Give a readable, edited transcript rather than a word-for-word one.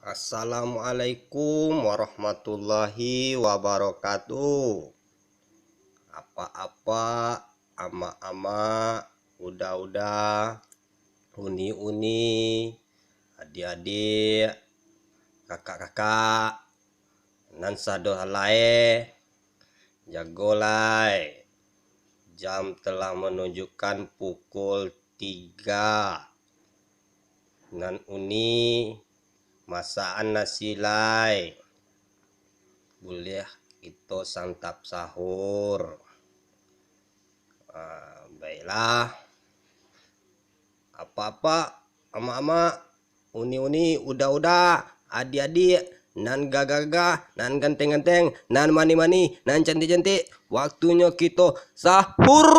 Assalamualaikum warahmatullahi wabarakatuh. Apa-apa, ama-ama, udah-udah, uni-uni, adik-adik, kakak-kakak, nan sado halae, jagolai. Jam telah menunjukkan pukul 3. Nan uni masaan nasi lai, boleh itu santap sahur. Baiklah, apa-apa, ama-ama, uni-uni, udah-udah, adik-adik, nan gagah-gagah, nan ganteng-ganteng, nan mani-mani, nan cantik-cantik, waktunya kita sahur.